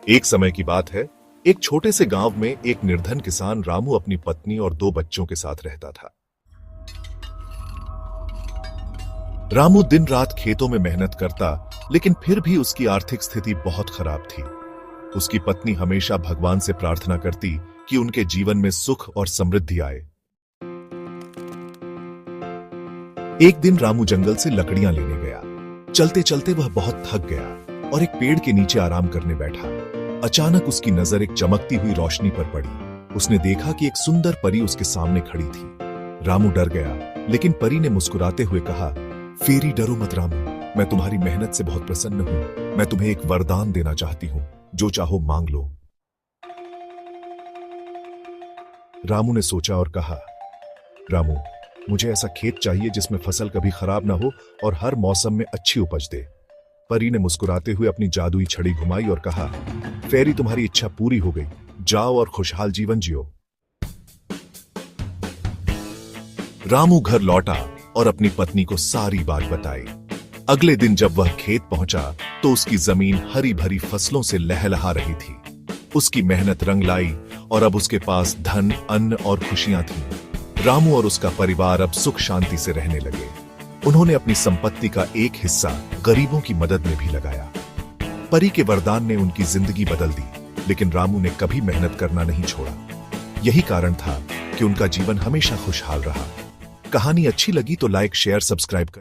एक समय की बात है। एक छोटे से गांव में एक निर्धन किसान रामू अपनी पत्नी और 2 बच्चों के साथ रहता था। रामू दिन रात खेतों में मेहनत करता, लेकिन फिर भी उसकी आर्थिक स्थिति बहुत खराब थी। उसकी पत्नी हमेशा भगवान से प्रार्थना करती कि उनके जीवन में सुख और समृद्धि आए। एक दिन रामू जंगल से लकड़ियां लेने गया। चलते चलते वह बहुत थक गया और एक पेड़ के नीचे आराम करने बैठा। अचानक उसकी नजर एक चमकती हुई रोशनी पर पड़ी। उसने देखा कि एक सुंदर परी उसके सामने खड़ी थी। रामू डर गया, लेकिन परी ने मुस्कुराते हुए कहा, फेरी डरो मत रामू, मैं तुम्हारी मेहनत से बहुत प्रसन्न हूं। मैं तुम्हें एक वरदान देना चाहती हूं, जो चाहो मांग लो। रामू ने सोचा और कहा, रामू, मुझे ऐसा खेत चाहिए जिसमें फसल कभी खराब ना हो और हर मौसम में अच्छी उपज दे। परी ने मुस्कुराते हुए अपनी जादुई छड़ी घुमाई और कहा, फेरी, तुम्हारी इच्छा पूरी हो गई, जाओ और खुशहाल जीवन जियो। रामू घर लौटा और अपनी पत्नी को सारी बात बताई। अगले दिन जब वह खेत पहुंचा तो उसकी जमीन हरी भरी फसलों से लहलहा रही थी। उसकी मेहनत रंग लाई और अब उसके पास धन, अन्न और खुशियां थीं। रामू और उसका परिवार अब सुख शांति से रहने लगे। उन्होंने अपनी संपत्ति का एक हिस्सा गरीबों की मदद में भी लगाया। परी के वरदान ने उनकी जिंदगी बदल दी, लेकिन रामू ने कभी मेहनत करना नहीं छोड़ा। यही कारण था कि उनका जीवन हमेशा खुशहाल रहा। कहानी अच्छी लगी तो लाइक, शेयर, सब्सक्राइब कर